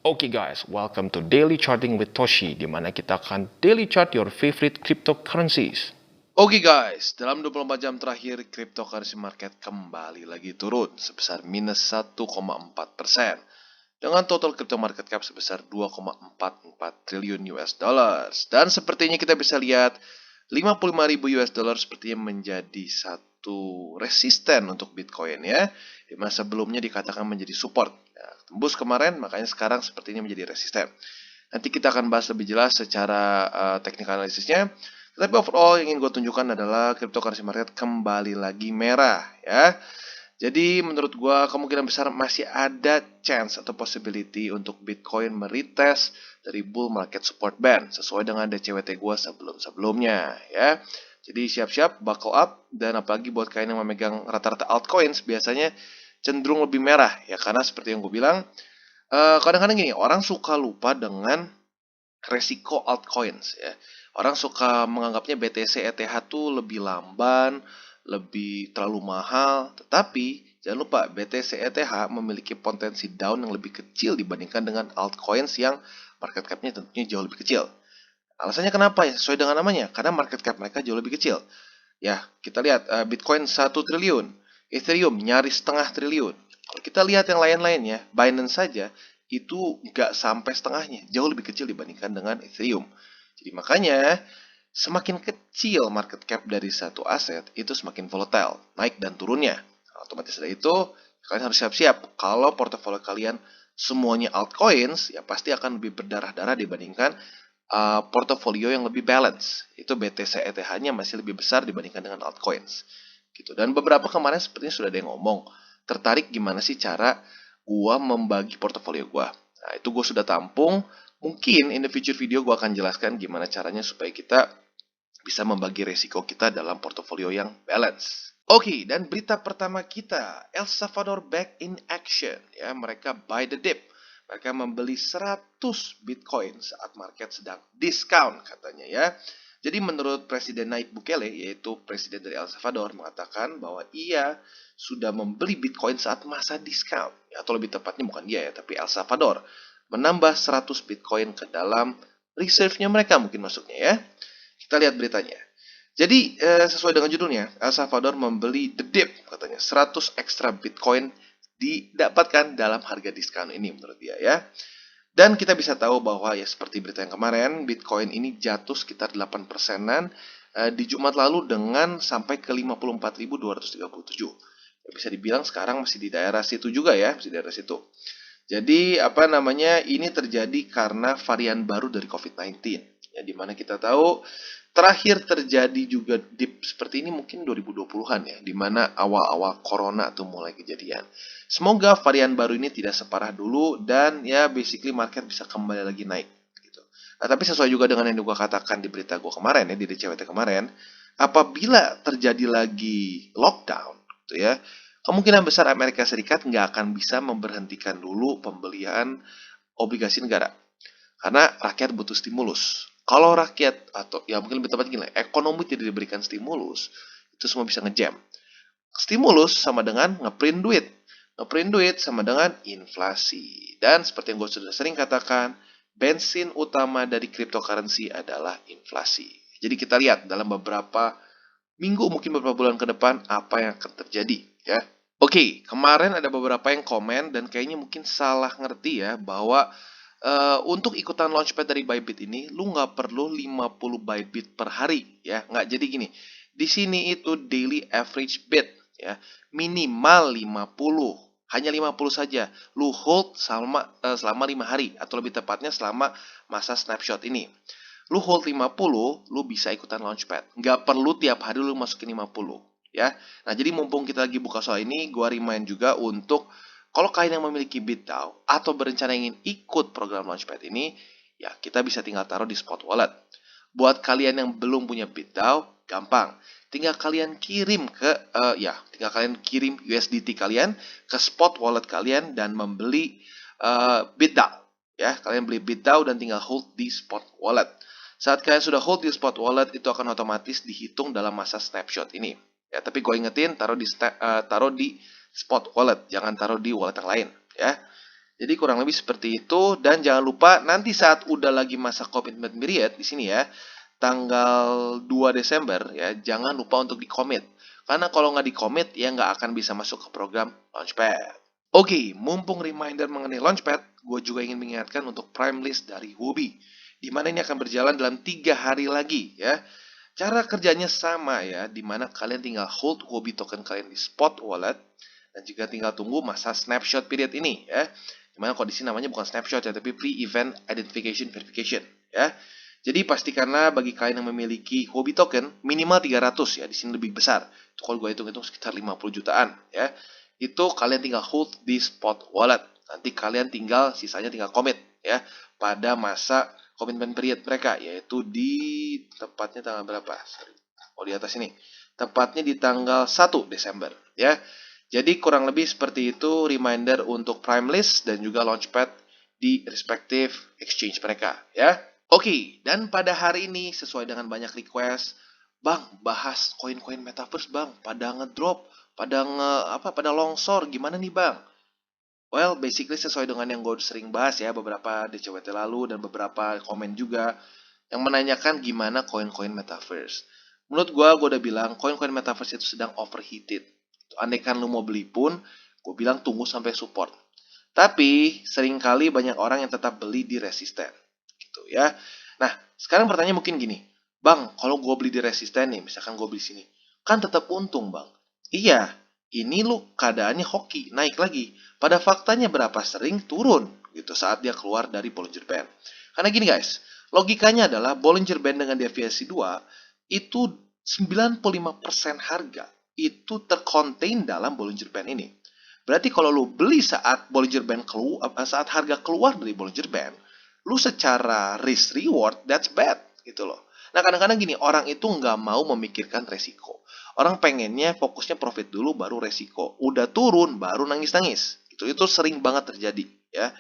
Oke guys, welcome to Daily Charting with Toshi, di mana kita akan daily chart your favorite cryptocurrencies. Oke guys, dalam 24 jam terakhir, cryptocurrency market kembali lagi turun sebesar minus 1,4%. Dengan total crypto market cap sebesar 2,44 triliun US dollars. Dan sepertinya kita bisa lihat 55.000 US dollars sepertinya menjadi satu resisten untuk Bitcoin ya. Di masa sebelumnya dikatakan menjadi support. Ya, tembus kemarin, makanya sekarang sepertinya menjadi resisten. Nanti kita akan bahas lebih jelas secara technical analisisnya. Tapi overall yang ingin gue tunjukkan adalah cryptocurrency market kembali lagi merah ya. Jadi menurut gue kemungkinan besar masih ada chance atau possibility untuk Bitcoin meretest dari bull market support band sesuai dengan DCWT gue sebelum-sebelumnya ya. Jadi siap-siap, buckle up, dan apalagi buat kalian yang memegang rata-rata altcoins biasanya cenderung lebih merah ya, karena seperti yang gue bilang kadang-kadang gini, orang suka lupa dengan resiko altcoins ya. Orang suka menganggapnya BTC ETH tuh lebih lamban, lebih terlalu mahal, tetapi jangan lupa BTC ETH memiliki potensi down yang lebih kecil dibandingkan dengan altcoins yang market cap-nya tentunya jauh lebih kecil. Alasannya kenapa ya? Sesuai dengan namanya, karena market cap mereka jauh lebih kecil. Ya, kita lihat Bitcoin 1 triliun, Ethereum nyaris setengah triliun. Kalau kita lihat yang lain-lainnya, Binance saja itu nggak sampai setengahnya, jauh lebih kecil dibandingkan dengan Ethereum. Jadi makanya semakin kecil market cap dari satu aset itu semakin volatile, naik dan turunnya. Otomatis dari itu kalian harus siap-siap kalau portofolio kalian semuanya altcoins ya pasti akan lebih berdarah-darah dibandingkan portofolio yang lebih balance. Itu BTC ETH-nya masih lebih besar dibandingkan dengan altcoins. Gitu. Dan beberapa kemarin sepertinya sudah ada yang ngomong, tertarik gimana sih cara gua membagi portofolio gua. Nah, itu gua sudah tampung. Mungkin in the future video gua akan jelaskan gimana caranya supaya kita bisa membagi resiko kita dalam portofolio yang balance. Oke, dan berita pertama kita, El Salvador back in action. Ya, mereka buy the dip. Mereka membeli 100 Bitcoin saat market sedang discount katanya ya. Jadi menurut Presiden Nayib Bukele, yaitu Presiden dari El Salvador, mengatakan bahwa ia sudah membeli Bitcoin saat masa discount. Ya, atau lebih tepatnya bukan dia ya, tapi El Salvador. Menambah 100 Bitcoin ke dalam reserve-nya mereka mungkin masuknya ya. Kita lihat beritanya. Jadi sesuai dengan judulnya, El Salvador membeli the dip katanya 100 ekstra Bitcoin didapatkan dalam harga diskon ini menurut dia ya. Dan kita bisa tahu bahwa ya seperti berita yang kemarin, Bitcoin ini jatuh sekitar 8%-an di Jumat lalu dengan sampai ke 54.237. Ya, bisa dibilang sekarang masih di daerah situ juga ya, masih di daerah situ. Jadi apa namanya, ini terjadi karena varian baru dari COVID-19. Ya, dimana kita tahu terakhir terjadi juga dip seperti ini mungkin 2020-an ya, dimana awal-awal corona tuh mulai kejadian. Semoga varian baru ini tidak separah dulu dan ya basically market bisa kembali lagi naik. Gitu. Nah, tapi sesuai juga dengan yang gue katakan di berita gue kemarin ya, di DCWT kemarin, apabila terjadi lagi lockdown, gitu ya, kemungkinan besar Amerika Serikat nggak akan bisa memberhentikan dulu pembelian obligasi negara. Karena rakyat butuh stimulus. Kalau rakyat, atau ya mungkin lebih tepat gini, ekonomi tidak diberikan stimulus, itu semua bisa ngejam. Stimulus sama dengan ngeprint duit. Ngeprint duit sama dengan inflasi. Dan seperti yang gue sudah sering katakan, bensin utama dari cryptocurrency adalah inflasi. Jadi kita lihat dalam beberapa minggu, mungkin beberapa bulan ke depan, apa yang akan terjadi. Ya. Oke, kemarin ada beberapa yang komen dan kayaknya mungkin salah ngerti ya, bahwa untuk ikutan launchpad dari Bybit ini, lu nggak perlu 50 Bybit per hari ya. Nggak, jadi gini, di sini itu daily average bit ya, minimal 50. Hanya 50 saja. Lu hold selama 5 hari, atau lebih tepatnya selama masa snapshot ini. Lu hold 50, lu bisa ikutan launchpad. Nggak perlu tiap hari lu masukin 50 ya. Nah, jadi mumpung kita lagi buka soal ini, gua remind juga untuk kalau kalian yang memiliki BitDAO atau berencana ingin ikut program Launchpad ini, ya kita bisa tinggal taruh di Spot Wallet. Buat kalian yang belum punya BitDAO, gampang. Tinggal kalian kirim tinggal kalian kirim USDT kalian ke Spot Wallet kalian dan membeli BitDAO. Ya, kalian beli BitDAO dan tinggal hold di Spot Wallet. Saat kalian sudah hold di Spot Wallet, itu akan otomatis dihitung dalam masa snapshot ini. Ya, tapi gue ingetin taruh di Spot Wallet, jangan taruh di wallet yang lain ya. Jadi kurang lebih seperti itu, dan jangan lupa nanti saat udah lagi masa commitment period di sini ya, tanggal 2 Desember ya, jangan lupa untuk di-commit. Karena kalau nggak di-commit ya nggak akan bisa masuk ke program Launchpad. Oke, mumpung reminder mengenai Launchpad, gue juga ingin mengingatkan untuk Prime List dari Huobi, di mana ini akan berjalan dalam 3 hari lagi ya. Cara kerjanya sama ya, di mana kalian tinggal hold Huobi token kalian di spot wallet, dan juga tinggal tunggu masa snapshot period ini ya. Dimana kalau di sini namanya bukan snapshot ya, tapi pre-event identification verification ya. Jadi pastikanlah bagi kalian yang memiliki Huobi token minimal 300 ya, di sini lebih besar. Itu kalau gue hitung-hitung sekitar 50 jutaan ya. Itu kalian tinggal hold di spot wallet. Nanti kalian tinggal sisanya tinggal commit ya pada masa commitment period mereka, yaitu di tepatnya tanggal berapa? Sorry. Oh, di atas ini. Tepatnya di tanggal 1 Desember ya. Jadi kurang lebih seperti itu reminder untuk Prime List dan juga Launchpad di respective exchange mereka ya. Oke, dan pada hari ini sesuai dengan banyak request, Bang, bahas koin-koin metaverse, Bang. Pada ngedrop, pada longsor, gimana nih, Bang? Well, basically sesuai dengan yang gue sering bahas ya beberapa DCWT lalu dan beberapa komen juga yang menanyakan gimana koin-koin metaverse. Menurut gue udah bilang koin-koin metaverse itu sedang overheated. Andaikan lu mau beli pun, gue bilang tunggu sampai support. Tapi seringkali banyak orang yang tetap beli di resisten, gitu ya. Nah, sekarang pertanyaan mungkin gini, Bang, kalau gue beli di resisten nih, misalkan gue beli sini, kan tetap untung, Bang. Iya, ini lu keadaannya hoki, naik lagi. Pada faktanya berapa sering turun gitu saat dia keluar dari Bollinger Band. Karena gini guys, logikanya adalah Bollinger Band dengan deviasi 2 itu 95% harga itu tercontain dalam Bollinger Band ini. Berarti kalau lu beli saat Bollinger Band saat harga keluar dari Bollinger Band, lu secara risk reward that's bad gitu loh. Nah kadang-kadang gini, orang itu nggak mau memikirkan resiko. Orang pengennya fokusnya profit dulu baru resiko. Udah turun baru nangis-nangis. Itu sering banget terjadi ya.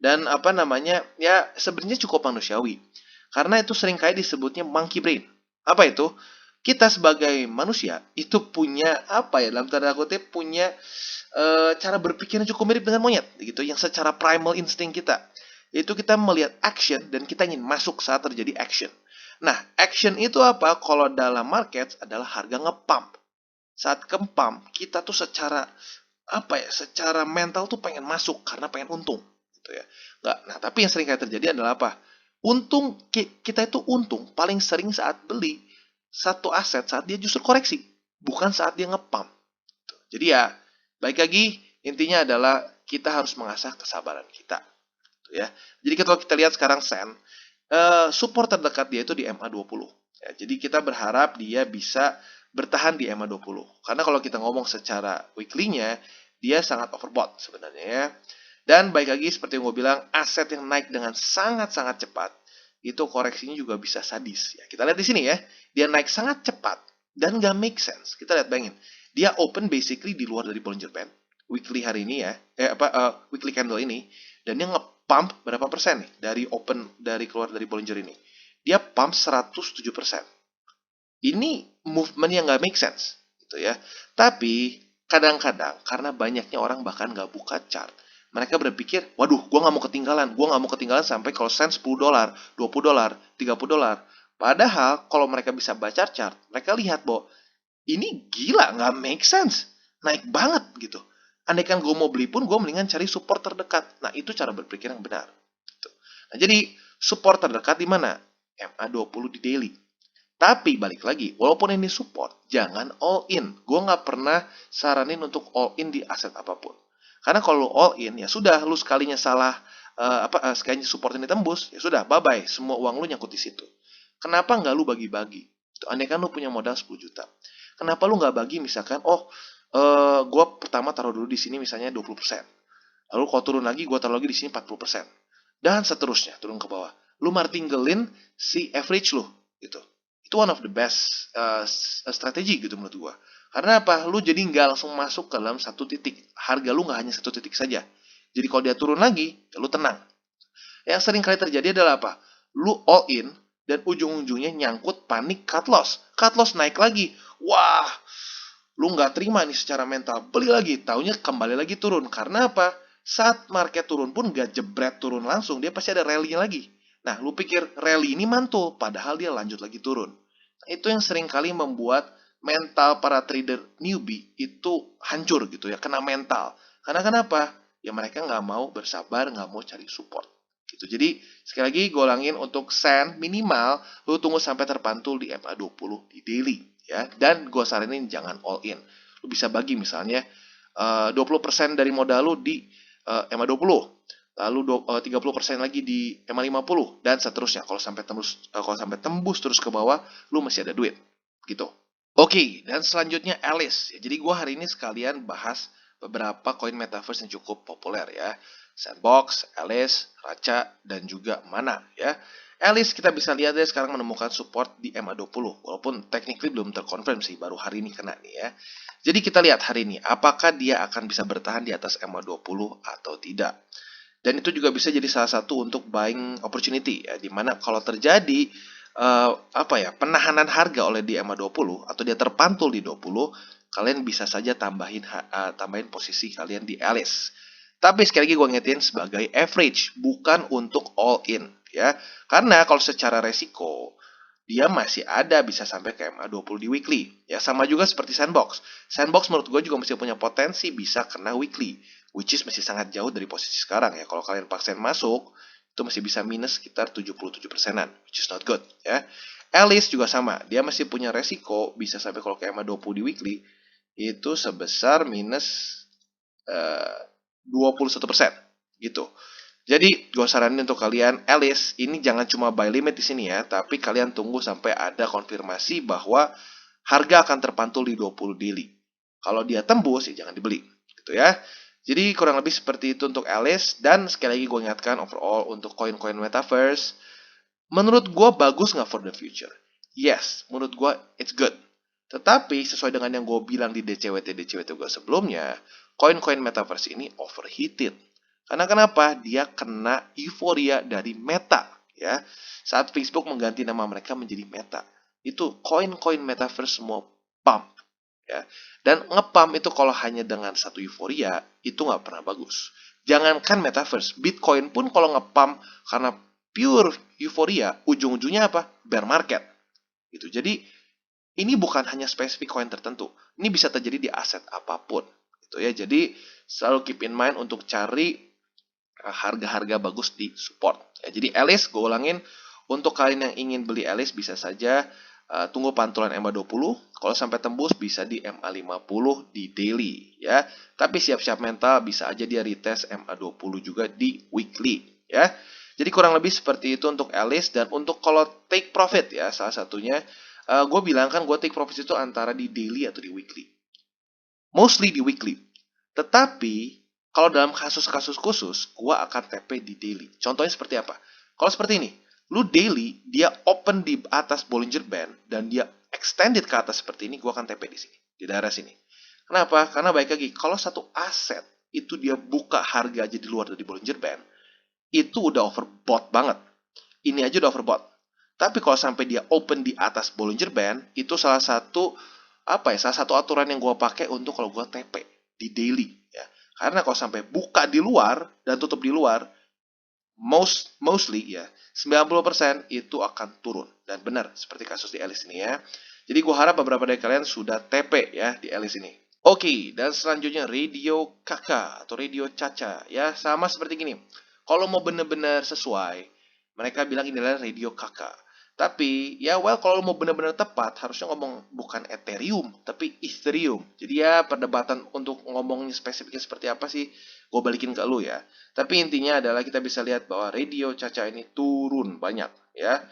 Dan apa namanya? Ya sebenarnya cukup manusiawi. Karena itu sering kayak disebutnya monkey brain. Apa itu? Kita sebagai manusia itu punya apa ya, dalam tanda kutip punya cara berpikir yang cukup mirip dengan monyet gitu, yang secara primal insting kita. Yaitu kita melihat action dan kita ingin masuk saat terjadi action. Nah, action itu apa? Kalau dalam market adalah harga nge-pump. Saat ke-pump, kita tuh secara apa ya? Secara mental tuh pengen masuk karena pengen untung, gitu ya. Nggak. Nah, tapi yang sering kali terjadi adalah apa? Untung kita itu untung paling sering saat beli satu aset saat dia justru koreksi, bukan saat dia nge-pump. Jadi ya, baik lagi intinya adalah kita harus mengasah kesabaran kita, gitu ya. Jadi kalau kita lihat sekarang Sen, support terdekat dia itu di MA20. Ya, jadi kita berharap dia bisa bertahan di MA20. Karena kalau kita ngomong secara weekly-nya, dia sangat overbought sebenarnya ya. Dan baik lagi seperti yang gue bilang, aset yang naik dengan sangat-sangat cepat, itu koreksinya juga bisa sadis. Ya, kita lihat di sini ya, dia naik sangat cepat dan gak make sense. Kita lihat, bayangin, dia open basically di luar dari Bollinger Band weekly hari ini ya, weekly candle ini, dan dia nge-pump berapa persen nih dari keluar dari Bollinger ini. Dia pump 107%. Ini movement yang nggak make sense gitu ya. Tapi kadang-kadang karena banyaknya orang bahkan nggak buka chart, mereka berpikir, waduh, gue nggak mau ketinggalan sampai kalau sen $10, $20, $30. Padahal kalau mereka bisa baca chart, mereka lihat bahwa ini gila, nggak make sense, naik banget gitu. Andaikan gue mau beli pun, gue mendingan cari support terdekat. Nah, itu cara berpikir yang benar. Gitu. Nah, jadi support terdekat di mana? MA20 di daily. Tapi balik lagi, walaupun ini support, jangan all in. Gue nggak pernah saranin untuk all in di aset apapun. Karena kalau all in, ya sudah, lu sekalinya salah, sekalinya support ini tembus, ya sudah, bye-bye. Semua uang lu nyangkut di situ. Kenapa nggak lu bagi-bagi? Andai kan lu punya modal 10 juta. Kenapa lu nggak bagi misalkan, gue pertama taruh dulu di sini misalnya 20%. Lalu kalau turun lagi, gue taruh lagi di sini 40%. Dan seterusnya, turun ke bawah. Lu martinggalin si average lu, gitu. Itu one of the best strategi gitu menurut gue. Karena apa? Lu jadi nggak langsung masuk ke dalam satu titik. Harga lu nggak hanya satu titik saja. Jadi kalau dia turun lagi, ya lu tenang. Yang sering kali terjadi adalah apa? Lu all in, dan ujung-ujungnya nyangkut panik cut loss. Cut loss naik lagi. Wah, lu nggak terima nih secara mental. Beli lagi, taunya kembali lagi turun. Karena apa? saat market turun pun gak jebret turun langsung, dia pasti ada rally-nya lagi. Nah, lu pikir rally ini mantul, padahal dia lanjut lagi turun. Itu yang sering kali membuat mental para trader newbie itu hancur gitu ya, kena mental. Karena kenapa? Ya mereka nggak mau bersabar, nggak mau cari support. Gitu. Jadi sekali lagi gue ulangin, untuk sen minimal lu tunggu sampai terpantul di MA20 di daily ya. Dan gue saranin jangan all in. Lu bisa bagi misalnya 20% dari modal lu di MA20, lalu 30% lagi di MA50 dan seterusnya. Kalau sampai tembus terus ke bawah, lu masih ada duit gitu. Oke, dan selanjutnya Alice. Jadi gue hari ini sekalian bahas beberapa koin metaverse yang cukup populer ya. Sandbox, Alice, Raca, dan juga Mana ya. Alice kita bisa lihat ya sekarang menemukan support di MA20. Walaupun technically belum terkonfirm sih, baru hari ini kena nih ya. Jadi kita lihat hari ini, apakah dia akan bisa bertahan di atas MA20 atau tidak. Dan itu juga bisa jadi salah satu untuk buying opportunity ya, dimana kalau terjadi penahanan harga oleh di MA20 atau dia terpantul di 20, kalian bisa saja tambahin posisi kalian di Alice. Tapi sekali lagi gue ngingetin sebagai average, bukan untuk all in ya. Karena kalau secara resiko dia masih ada bisa sampai ke MA20 di weekly. Ya sama juga seperti Sandbox. Sandbox menurut gue juga masih punya potensi bisa kena weekly, which is masih sangat jauh dari posisi sekarang ya. Kalau kalian paksain masuk, itu masih bisa minus sekitar 77%-an, which is not good ya. Alice juga sama, dia masih punya resiko bisa sampai kalau ke MA20 di weekly itu sebesar minus 21% gitu. Jadi gue saranin untuk kalian Alice ini jangan cuma buy limit di sini ya, tapi kalian tunggu sampai ada konfirmasi bahwa harga akan terpantul di 20 daily. Kalau dia tembus ya jangan dibeli gitu ya. Jadi kurang lebih seperti itu untuk Alice. Dan sekali lagi gue ingatkan overall untuk koin-koin metaverse, menurut gue bagus nggak for the future? Yes, menurut gue it's good. Tetapi sesuai dengan yang gue bilang di DCWT gue sebelumnya, koin-koin metaverse ini overheated. Karena kenapa? Dia kena euforia dari Meta ya. Saat Facebook mengganti nama mereka menjadi Meta, itu koin-koin metaverse semua pump ya. Dan ngepump itu kalau hanya dengan satu euforia itu nggak pernah bagus. Jangankan metaverse, Bitcoin pun kalau ngepump karena pure euforia, ujung-ujungnya apa? Bear market gitu. Jadi ini bukan hanya spesifik koin tertentu. Ini bisa terjadi di aset apapun gitu ya. Jadi selalu keep in mind untuk cari harga-harga bagus di support. Ya, jadi Alice, gue ulangin, untuk kalian yang ingin beli Alice bisa saja tunggu pantulan MA20. Kalau sampai tembus bisa di MA50 di daily ya. Tapi siap-siap mental, bisa aja dia retest MA20 juga di weekly ya. Jadi kurang lebih seperti itu untuk Alice. Dan untuk kalau take profit ya, salah satunya gue bilang kan gue take profit itu antara di daily atau di weekly. Mostly di weekly. Tetapi kalau dalam kasus-kasus khusus, gue akan TP di daily. Contohnya seperti apa? Kalau seperti ini, lu daily, dia open di atas Bollinger Band, dan dia extended ke atas seperti ini, gue akan TP di sini, di daerah sini. Kenapa? Karena baik lagi, kalau satu aset, itu dia buka harga aja di luar dari Bollinger Band, itu udah overbought banget. Ini aja udah overbought. Tapi kalau sampai dia open di atas Bollinger Band, itu salah satu aturan yang gue pakai untuk kalau gue TP di daily ya. Karena kalau sampai buka di luar dan tutup di luar, mostly ya 90% itu akan turun. Dan benar seperti kasus di Alice ini ya. Jadi gue harap beberapa dari kalian sudah TP ya di Alice ini. Oke, dan selanjutnya Radio Kakak atau Radio Caca ya, sama seperti gini. Kalau mau benar-benar sesuai, mereka bilang ini adalah Radio Kakak. Tapi ya kalau mau benar-benar tepat harusnya ngomong bukan Ethereum tapi Ethereum. Jadi ya perdebatan untuk ngomongnya spesifiknya seperti apa sih, gue balikin ke lu ya. Tapi intinya adalah kita bisa lihat bahwa Radio Caca ini turun banyak ya.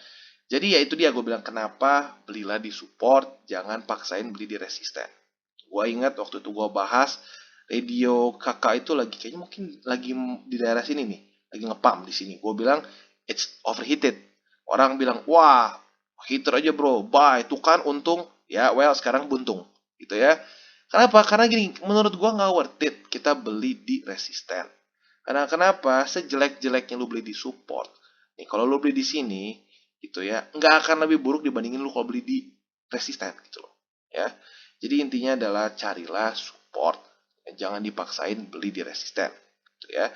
Jadi ya itu dia gue bilang kenapa belilah di support, jangan paksain beli di resisten. Gue ingat waktu itu gue bahas Radio Kakak itu lagi kayaknya mungkin lagi di daerah sini nih, lagi ngepump di sini. Gue bilang it's overheated. Orang bilang, wah, heater aja bro, buy, itu kan untung. Ya, sekarang buntung. Gitu ya. Kenapa? Karena gini, menurut gua nggak worth it kita beli di resisten. Karena kenapa? Sejelek-jeleknya lu beli di support. Nih, kalau lu beli di sini, gitu ya, nggak akan lebih buruk dibandingin lu kalau beli di resisten, gitu loh. Ya. Jadi intinya adalah carilah support. Jangan dipaksain beli di resisten. gitu ya.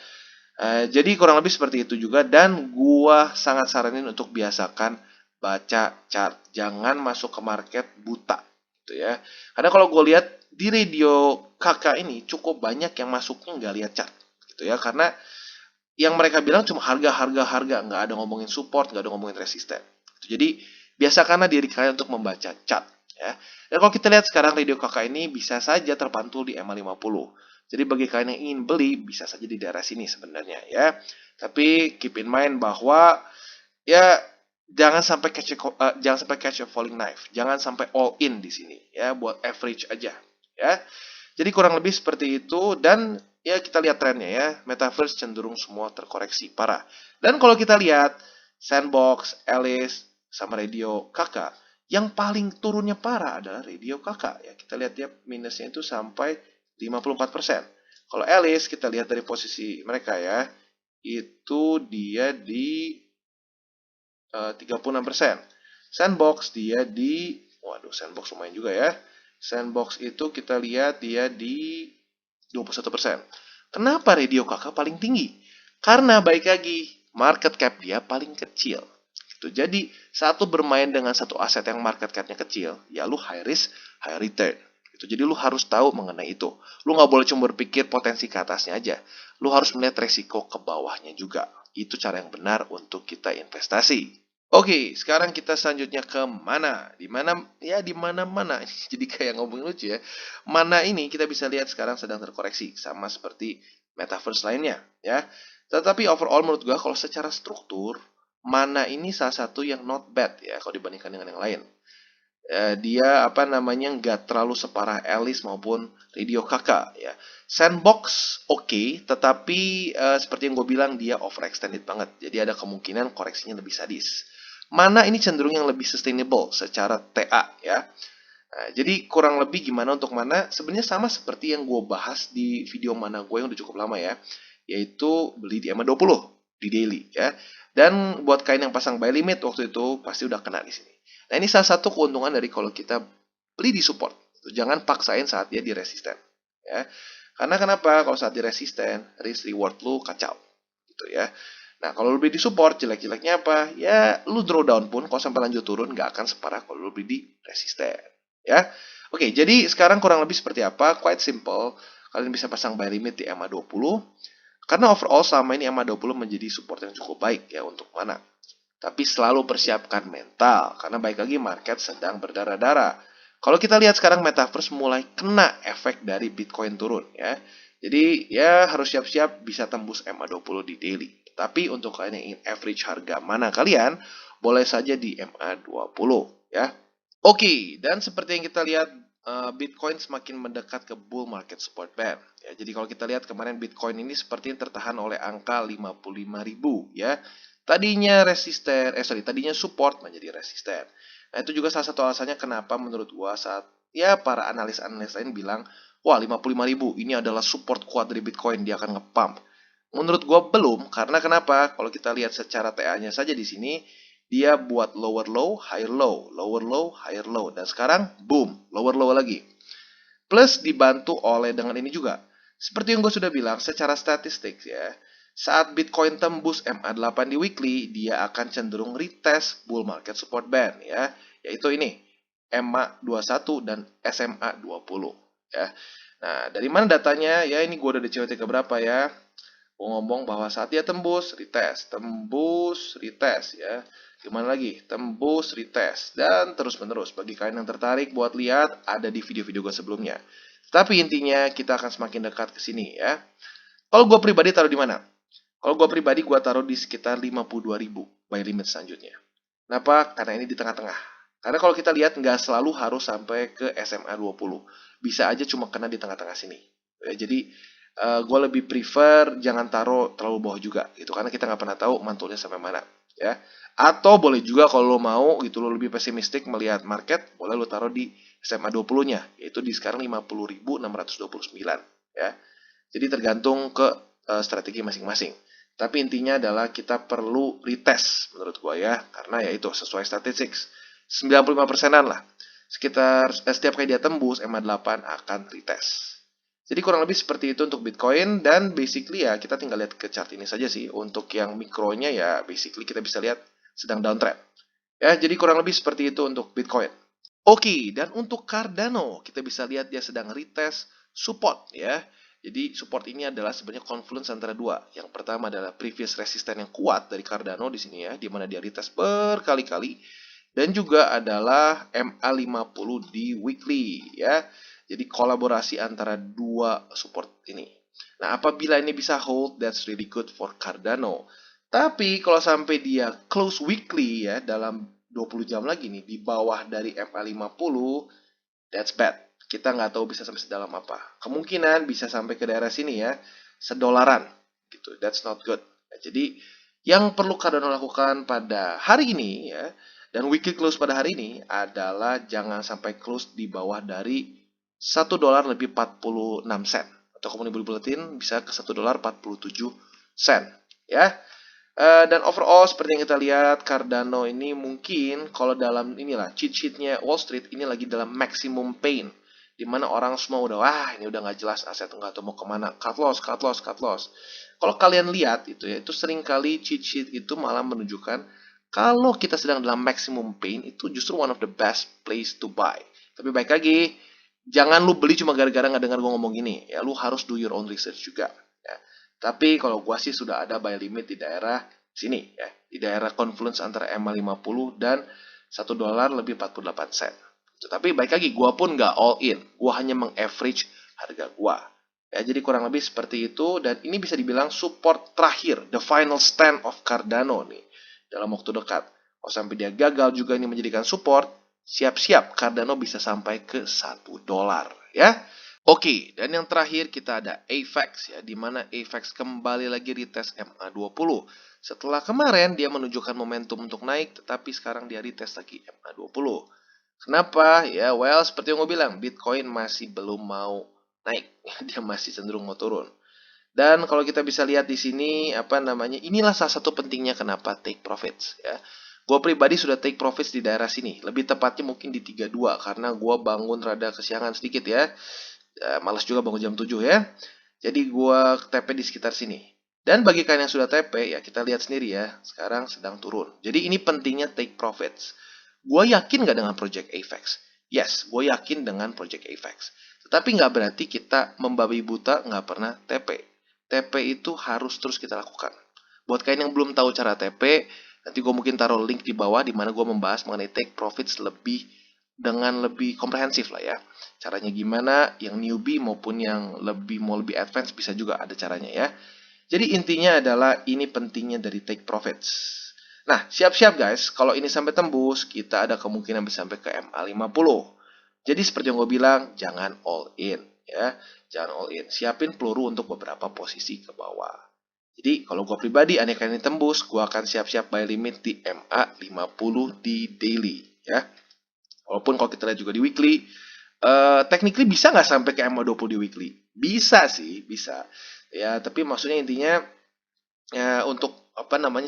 Jadi kurang lebih seperti itu juga, dan gua sangat saranin untuk biasakan baca chart. Jangan masuk ke market buta gitu ya. Karena kalau gue lihat di radio kakak ini cukup banyak yang masuknya nggak lihat chart gitu ya. Karena yang mereka bilang cuma harga, nggak ada ngomongin support, nggak ada ngomongin resisten. Jadi biasakanlah diri kalian untuk membaca chart ya. Dan kalau kita lihat sekarang radio kakak ini bisa saja terpantul di MA50. Jadi bagi kalian yang ingin beli bisa saja di daerah sini sebenarnya ya. Tapi keep in mind bahwa ya jangan sampai catch a falling knife, jangan sampai all in di sini ya, buat average aja ya. Jadi kurang lebih seperti itu, dan ya kita lihat trennya ya, metaverse cenderung semua terkoreksi parah. Dan kalau kita lihat Sandbox, Alice, sama Radio Kakak, yang paling turunnya parah adalah Radio Kakak ya. Kita lihat dia minusnya itu sampai 54%. Kalau Alice kita lihat dari posisi mereka ya, itu dia di 36%. Sandbox dia di, waduh, Sandbox lumayan juga ya. Sandbox itu kita lihat dia di 21%. Kenapa Radio Kakak paling tinggi? Karena baik lagi, market cap dia paling kecil. Gitu. Jadi, satu bermain dengan satu aset yang market capnya kecil, ya lu high risk, high return. Gitu. Jadi lu harus tahu mengenai itu. Lu nggak boleh cuma berpikir potensi ke atasnya aja. Lu harus melihat resiko ke bawahnya juga. Itu cara yang benar untuk kita investasi. Oke, sekarang kita selanjutnya ke mana? Di mana ya, di mana-mana. Jadi kayak ngomongin lucu ya. Mana ini kita bisa lihat sekarang sedang terkoreksi sama seperti metaverse lainnya ya. Tetapi overall menurut gua kalau secara struktur mana ini salah satu yang not bad ya kalau dibandingkan dengan yang lain. Dia apa namanya nggak terlalu separah Alice maupun Radio Kakak ya. Sandbox oke, tetapi seperti yang gue bilang dia overextended banget. Jadi ada kemungkinan koreksinya lebih sadis. Mana ini cenderung yang lebih sustainable secara TA ya. Nah, jadi kurang lebih gimana untuk mana? Sebenarnya sama seperti yang gue bahas di video mana gue yang udah cukup lama ya, yaitu beli di EMA20 di daily ya. Dan buat kalian yang pasang buy limit waktu itu pasti udah kena di sini. Nah, ini salah satu keuntungan dari kalau kita beli di support. Jangan paksain saat dia di resisten ya. Karena kenapa? Kalau saat di resisten, risk reward lu kacau gitu ya. Nah, kalau lu beli di support, jelek-jeleknya apa? Ya, lu drawdown pun kalau sampai lanjut turun nggak akan separah kalau lu beli di resisten. Ya, oke. Jadi sekarang kurang lebih seperti apa? Quite simple. Kalian bisa pasang buy limit di EMA20. Karena overall selama ini EMA20 menjadi support yang cukup baik ya untuk mana. Tapi selalu persiapkan mental, karena baik lagi market sedang berdarah-darah. Kalau kita lihat sekarang metaverse mulai kena efek dari Bitcoin turun ya. Jadi ya harus siap-siap bisa tembus MA20 di daily. Tapi untuk kalian yang ingin average harga mana kalian, boleh saja di MA20 ya. Oke, dan seperti yang kita lihat, Bitcoin semakin mendekat ke bull market support band. Ya, jadi kalau kita lihat kemarin Bitcoin ini seperti tertahan oleh angka 55.000 ya. Tadinya support menjadi resisten. Nah, itu juga salah satu alasannya kenapa menurut gua saat ya para analis-analis lain bilang, wah 55.000 ini adalah support kuat dari Bitcoin, dia akan nge-pump. Menurut gua belum, karena kenapa? Kalau kita lihat secara TA-nya saja di sini, dia buat lower low, higher low, lower low, higher low. Dan sekarang, boom, lower low lagi. Plus dibantu oleh dengan ini juga. Seperti yang gue sudah bilang, secara statistik ya, saat Bitcoin tembus MA8 di weekly, dia akan cenderung retest bull market support band ya, yaitu ini, MA21 dan SMA20 ya. Nah, dari mana datanya? Ya ini gue udah di COT keberapa ya. Gue ngomong bahwa saat dia tembus, retest ya. Gimana lagi? Tembus, retest, dan terus-menerus. Bagi kalian yang tertarik buat lihat, ada di video-video gue sebelumnya. Tapi intinya kita akan semakin dekat ke sini ya. Kalau gue pribadi taruh di mana? Kalau gue pribadi gue taruh di sekitar 52.000 buy limit selanjutnya. Kenapa? Karena ini di tengah-tengah. Karena kalau kita lihat nggak selalu harus sampai ke SMA 20. Bisa aja cuma kena di tengah-tengah sini. Ya, jadi gue lebih prefer jangan taruh terlalu bawah juga gitu, karena kita nggak pernah tahu mantulnya sampai mana ya. Atau boleh juga kalau lo mau gitu, lo lebih pesimistik melihat market, boleh lo taruh di SMA 20-nya, yaitu di sekarang 50.629 ya. Jadi tergantung ke strategi masing-masing. Tapi intinya adalah kita perlu retest menurut gue ya, karena ya itu sesuai statistik 95%-an lah. Sekitar setiap kali dia tembus MA8 akan retest. Jadi kurang lebih seperti itu untuk Bitcoin, dan basically ya kita tinggal lihat ke chart ini saja sih. Untuk yang mikronya ya basically kita bisa lihat sedang downtrend. Ya, jadi kurang lebih seperti itu untuk Bitcoin. Oke, dan untuk Cardano kita bisa lihat dia sedang retest support ya. Jadi support ini adalah sebenarnya confluence antara dua. Yang pertama adalah previous resistance yang kuat dari Cardano di sini ya, di mana dia retest berkali-kali, dan juga adalah MA50 di weekly ya. Jadi kolaborasi antara dua support ini. Nah, apabila ini bisa hold, that's really good for Cardano. Tapi kalau sampai dia close weekly ya dalam 20 jam lagi nih di bawah dari MA50, that's bad. Kita nggak tahu bisa sampai sedalam apa. Kemungkinan bisa sampai ke daerah sini ya, $1 gitu. That's not good. Nah, jadi yang perlu Cardano lakukan pada hari ini ya, dan weekly close pada hari ini adalah jangan sampai close di bawah dari $1 lebih 46 sen. Atau kalau buletin bisa ke $1.47 ya. Dan overall seperti yang kita lihat, Cardano ini mungkin kalau dalam inilah cheat sheetnya Wall Street ini lagi dalam maximum pain, di mana orang semua udah wah ini udah nggak jelas aset, nggak tahu mau kemana, cut loss, cut loss, cut loss. Kalau kalian lihat itu ya, itu seringkali cheat sheet itu malah menunjukkan kalau kita sedang dalam maximum pain itu justru one of the best place to buy. Tapi baik lagi, jangan lu beli cuma gara-gara nggak dengar gue ngomong gini ya, lu harus do your own research juga ya. Tapi kalau gua sih sudah ada buy limit di daerah sini ya, di daerah confluence antara MA50 dan $1 lebih 48 sen. Tapi baik lagi, gua pun nggak all in, gua hanya mengaverage harga gua. Ya, jadi kurang lebih seperti itu, dan ini bisa dibilang support terakhir, the final stand of Cardano nih dalam waktu dekat. Kalau sampai dia gagal juga ini menjadikan support, siap-siap Cardano bisa sampai ke $1 ya. Oke, dan yang terakhir kita ada AVAX ya, di mana AVAX kembali lagi retest MA20. Setelah kemarin dia menunjukkan momentum untuk naik, tetapi sekarang dia retest lagi MA20. Kenapa? Ya, well, seperti yang gue bilang, Bitcoin masih belum mau naik. Dia masih cenderung mau turun. Dan kalau kita bisa lihat di sini, inilah salah satu pentingnya kenapa take profits ya. Gue pribadi sudah take profits di daerah sini. Lebih tepatnya mungkin di 32, karena gue bangun rada kesiangan sedikit ya. Malas juga bangun jam 7 ya. Jadi gua TP di sekitar sini. Dan bagi kalian yang sudah TP, ya kita lihat sendiri ya, sekarang sedang turun. Jadi ini pentingnya take profits. Gua yakin nggak dengan project AVAX? Yes, gue yakin dengan project AVAX. Tetapi nggak berarti kita membabi buta nggak pernah TP. TP itu harus terus kita lakukan. Buat kalian yang belum tahu cara TP, nanti gue mungkin taruh link di bawah di mana gue membahas mengenai take profits dengan lebih komprehensif lah ya. Caranya gimana, yang newbie maupun yang mau lebih advance bisa juga ada caranya ya. Jadi intinya adalah ini pentingnya dari take profits. Nah, siap-siap guys, kalau ini sampai tembus, kita ada kemungkinan bisa sampai ke MA50. Jadi seperti yang gue bilang, jangan all in ya. Jangan all in, siapin peluru untuk beberapa posisi ke bawah. Jadi kalau gue pribadi, andai kalian ini tembus, gue akan siap-siap buy limit di MA50 di daily ya. Walaupun kalau kita lihat juga di weekly, technically bisa nggak sampai ke MA20 di weekly? Bisa sih, bisa. Ya, tapi maksudnya intinya ya, untuk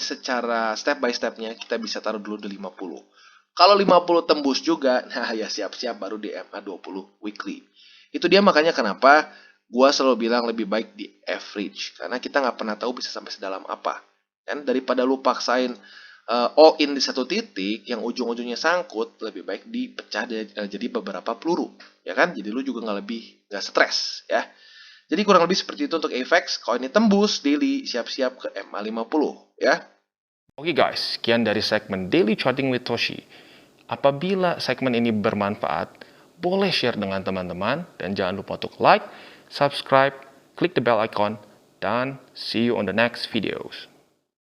secara step by stepnya kita bisa taruh dulu di 50. Kalau 50 tembus juga, nah ya siap-siap baru di MA20 weekly. Itu dia makanya kenapa gua selalu bilang lebih baik di average, karena kita nggak pernah tahu bisa sampai sedalam apa. Kan daripada lu paksain all in di satu titik yang ujung-ujungnya sangkut, lebih baik dipecah jadi beberapa peluru, ya kan? Jadi lu juga nggak stres ya. Jadi kurang lebih seperti itu untuk AVAX. Kalau ini tembus daily, siap-siap ke MA50 ya. Oke guys, sekian dari segmen Daily Charting with Toshi. Apabila segmen ini bermanfaat, boleh share dengan teman-teman, dan jangan lupa untuk like, subscribe, klik the bell icon, dan see you on the next videos.